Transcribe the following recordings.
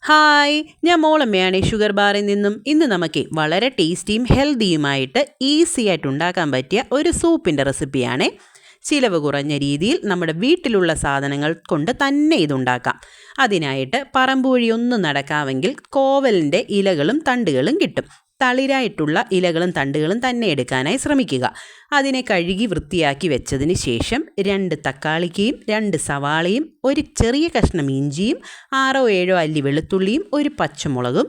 Hi, ഞാൻ മോളമ്മയാണ് sugar ബാറിൽ നിന്നും. ഇന്ന് നമുക്ക് വളരെ ടേസ്റ്റിയും ഹെൽത്തിയുമായിട്ട് ഈസി ആയിട്ട് ഉണ്ടാക്കാൻ പറ്റിയ ഒരു സൂപ്പിൻ്റെ റെസിപ്പിയാണ്. ചിലവ് കുറഞ്ഞ രീതിയിൽ നമ്മുടെ വീട്ടിലുള്ള സാധനങ്ങൾ കൊണ്ട് തന്നെ ഇതുണ്ടാക്കാം. അതിനായിട്ട് പറമ്പ് വഴിയൊന്നും നടക്കാമെങ്കിൽ കോവലിൻ്റെ ഇലകളും തണ്ടുകളും കിട്ടും. തളിരായിട്ടുള്ള ഇലകളും തണ്ടുകളും തന്നെ എടുക്കാനായി ശ്രമിക്കുക. അതിനെ കഴുകി വൃത്തിയാക്കി വെച്ചതിന് ശേഷം 2 തക്കാളിക്കയും 2 സവാളയും ഒരു ചെറിയ കഷ്ണം ഇഞ്ചിയും 6-7 അല്ലി വെളുത്തുള്ളിയും ഒരു പച്ചമുളകും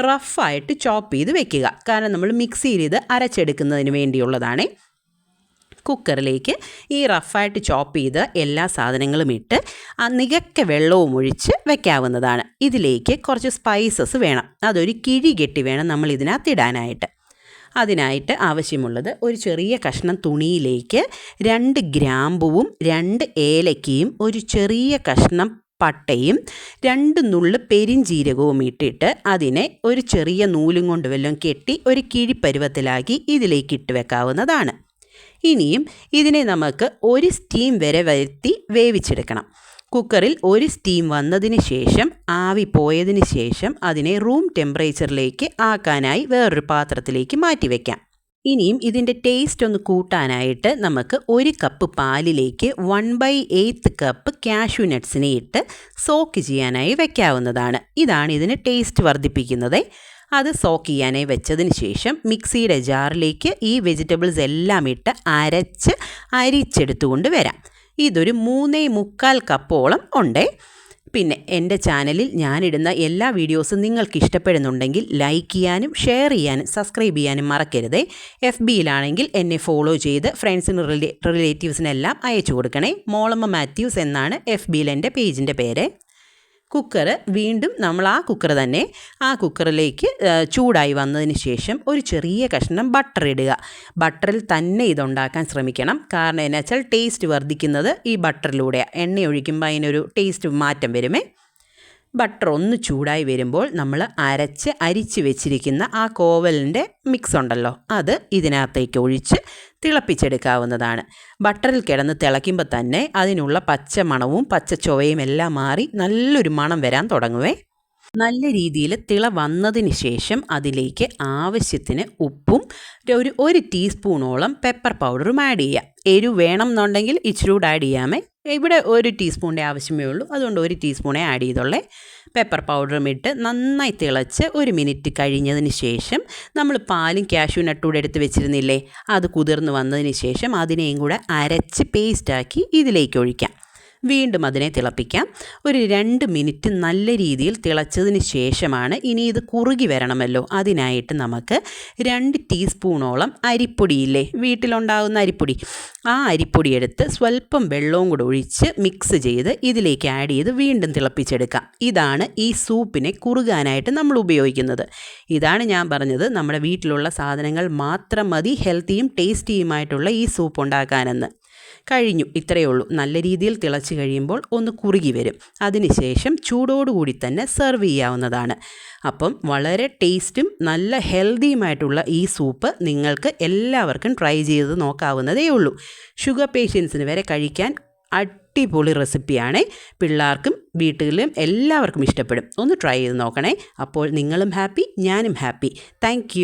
റഫായിട്ട് ചോപ്പ് ചെയ്ത് വെക്കുക. കാരണം നമ്മൾ മിക്സിയിൽ ഇത് അരച്ചെടുക്കുന്നതിന് വേണ്ടിയുള്ളതാണ്. കുക്കറിലേക്ക് ഈ റഫായിട്ട് ചോപ്പ് ചെയ്ത് എല്ലാ സാധനങ്ങളും ഇട്ട് നികക്ക വെള്ളവും ഒഴിച്ച് വെക്കാവുന്നതാണ്. ഇതിലേക്ക് കുറച്ച് സ്പൈസസ് വേണം. അതൊരു കിഴി കെട്ടി വേണം നമ്മൾ ഇതിനകത്ത് ഇടാനായിട്ട്. അതിനായിട്ട് ആവശ്യമുള്ളത് ഒരു ചെറിയ കഷ്ണം തുണിയിലേക്ക് 2 ഗ്രാമ്പുവും 2 ഏലക്കയും ഒരു ചെറിയ കഷ്ണം പട്ടയും 2 നുള്ള് പെരിഞ്ജീരകവും ഇട്ടിട്ട് അതിനെ ഒരു ചെറിയ നൂലും കൊണ്ട് വല്ലതും കെട്ടി ഒരു കിഴിപ്പരുവത്തിലാക്കി ഇതിലേക്ക് ഇട്ട് വെക്കാവുന്നതാണ്. ഇനിയും ഇതിനെ നമുക്ക് ഒരു സ്റ്റീം വരെ വരുത്തി വേവിച്ചെടുക്കണം. കുക്കറിൽ ഒരു സ്റ്റീം വന്നതിന് ശേഷം ആവി പോയതിന് ശേഷം അതിനെ റൂം ടെമ്പറേച്ചറിലേക്ക് ആക്കാനായി വേറൊരു പാത്രത്തിലേക്ക് മാറ്റി വയ്ക്കാം. ഇനിയും ഇതിൻ്റെ ടേസ്റ്റ് ഒന്ന് കൂട്ടാനായിട്ട് നമുക്ക് 1 കപ്പ് പാലിലേക്ക് 1/8 കപ്പ് കാഷ്യൂ നട്ട്സിനെ ഇട്ട് സോക്ക് ചെയ്യാനായി വയ്ക്കാവുന്നതാണ്. ഇതാണ് ഇതിന് ടേസ്റ്റ് വർദ്ധിപ്പിക്കുന്നത്. അത് സോക്ക് ചെയ്യാനായി വെച്ചതിന് ശേഷം മിക്സിയുടെ ജാറിലേക്ക് ഈ വെജിറ്റബിൾസ് എല്ലാം ഇട്ട് അരിച്ചെടുത്തുകൊണ്ട് വരാം. ഇതൊരു 3/4 കപ്പോളം ഉണ്ട്. പിന്നെ എൻ്റെ ചാനലിൽ ഞാനിടുന്ന എല്ലാ വീഡിയോസും നിങ്ങൾക്ക് ഇഷ്ടപ്പെടുന്നുണ്ടെങ്കിൽ ലൈക്ക് ചെയ്യാനും ഷെയർ ചെയ്യാനും സബ്സ്ക്രൈബ് ചെയ്യാനും മറക്കരുത്. FBയിലാണെങ്കിൽ എന്നെ ഫോളോ ചെയ്ത് ഫ്രണ്ട്സിനും റിലേറ്റീവ്സിനെല്ലാം അയച്ചു കൊടുക്കണേ. മോളമ്മ മാത്യൂസ് എന്നാണ് FBയിൽ എൻ്റെ പേജിൻ്റെ പേര്. കുക്കർ വീണ്ടും നമ്മൾ ആ കുക്കറിലേക്ക് ചൂടായി വന്നതിന് ശേഷം ഒരു ചെറിയ കഷ്ണം ബട്ടർ ഇടുക. ബട്ടറിൽ തന്നെ ഇതുണ്ടാക്കാൻ ശ്രമിക്കണം. കാരണം എന്നാ വെച്ചാൽ ടേസ്റ്റ് വർദ്ധിക്കുന്നത് ഈ ബട്ടറിലൂടെയാണ്. എണ്ണ ഒഴിക്കുമ്പോൾ അതിനൊരു ടേസ്റ്റ് മാറ്റം വരുമേ. ബട്ടർ ഒന്ന് ചൂടായി വരുമ്പോൾ നമ്മൾ അരിച്ച് വെച്ചിരിക്കുന്ന ആ കോവലിൻ്റെ മിക്സ് ഉണ്ടല്ലോ, അത് ഇതിനകത്തേക്ക് ഒഴിച്ച് തിളപ്പിച്ചെടുക്കാവുന്നതാണ്. ബട്ടറിൽ കിടന്ന് തിളയ്ക്കുമ്പോൾ തന്നെ അതിനുള്ള പച്ച മണവും പച്ച ചുവയും എല്ലാം മാറി നല്ലൊരു മണം വരാൻ തുടങ്ങുവേ. നല്ല രീതിയിൽ തിള വന്നതിന് ശേഷം അതിലേക്ക് ആവശ്യത്തിന് ഉപ്പും ഒരു ടീസ്പൂണോളം പെപ്പർ പൗഡറും ആഡ് ചെയ്യുക. എരിവ് വേണം എന്നുണ്ടെങ്കിൽ ഇച്ചിരി കൂടെ ആഡ് ചെയ്യാമേ. ഇവിടെ 1 ടീസ്പൂണിൻ്റെ ആവശ്യമേ ഉള്ളൂ. അതുകൊണ്ട് 1 ടീസ്പൂണേ ആഡ് ചെയ്തോളേ. പെപ്പർ പൗഡറും ഇട്ട് നന്നായി തിളച്ച് 1 മിനിറ്റ് കഴിഞ്ഞതിന് ശേഷം നമ്മൾ പാലും കാഷ്യൂ നട്ടും കൂടെ എടുത്ത് വെച്ചിരുന്നില്ലേ, അത് കുതിർന്ന് വന്നതിന് ശേഷം അതിനെയും കൂടെ അരച്ച് പേസ്റ്റാക്കി ഇതിലേക്ക് ഒഴിക്കാം. വീണ്ടും അതിനെ തിളപ്പിക്കാം. ഒരു 2 മിനിറ്റ് നല്ല രീതിയിൽ തിളച്ചതിന് ശേഷമാണ് ഇനി ഇത് കുറുകി വരണമല്ലോ. അതിനായിട്ട് നമുക്ക് 2 ടീസ്പൂണോളം അരിപ്പൊടിയില്ലേ, വീട്ടിലുണ്ടാകുന്ന അരിപ്പൊടി, ആ അരിപ്പൊടി എടുത്ത് സ്വല്പം വെള്ളവും കൂടെ ഒഴിച്ച് മിക്സ് ചെയ്ത് ഇതിലേക്ക് ആഡ് ചെയ്ത് വീണ്ടും തിളപ്പിച്ചെടുക്കാം. ഇതാണ് ഈ സൂപ്പിനെ കുറുകാനായിട്ട് നമ്മൾ ഉപയോഗിക്കുന്നത്. ഇതാണ് ഞാൻ പറഞ്ഞത്, നമ്മുടെ വീട്ടിലുള്ള സാധനങ്ങൾ മാത്രം മതി ഹെൽത്തിയും ടേസ്റ്റിയുമായിട്ടുള്ള ഈ സൂപ്പ് ഉണ്ടാക്കാനെന്ന്. കഴിഞ്ഞു, ഇത്രയേ ഉള്ളൂ. നല്ല രീതിയിൽ തിളച്ച് കഴിയുമ്പോൾ ഒന്ന് കുറുകി വരും. അതിനുശേഷം ചൂടോടുകൂടി തന്നെ സെർവ് ചെയ്യാവുന്നതാണ്. അപ്പം വളരെ ടേസ്റ്റും നല്ല ഹെൽത്തിയുമായിട്ടുള്ള ഈ സൂപ്പ് നിങ്ങൾക്ക് എല്ലാവർക്കും ട്രൈ ചെയ്ത് നോക്കാവുന്നതേ ഉള്ളൂ. ഷുഗർ പേഷ്യൻസിന് വരെ കഴിക്കാൻ അടിപൊളി റെസിപ്പിയാണ്. പിള്ളേർക്കും വീട്ടിലും എല്ലാവർക്കും ഇഷ്ടപ്പെടും. ഒന്ന് ട്രൈ ചെയ്ത് നോക്കണേ. അപ്പോൾ നിങ്ങളും ഹാപ്പി, ഞാനും ഹാപ്പി. താങ്ക്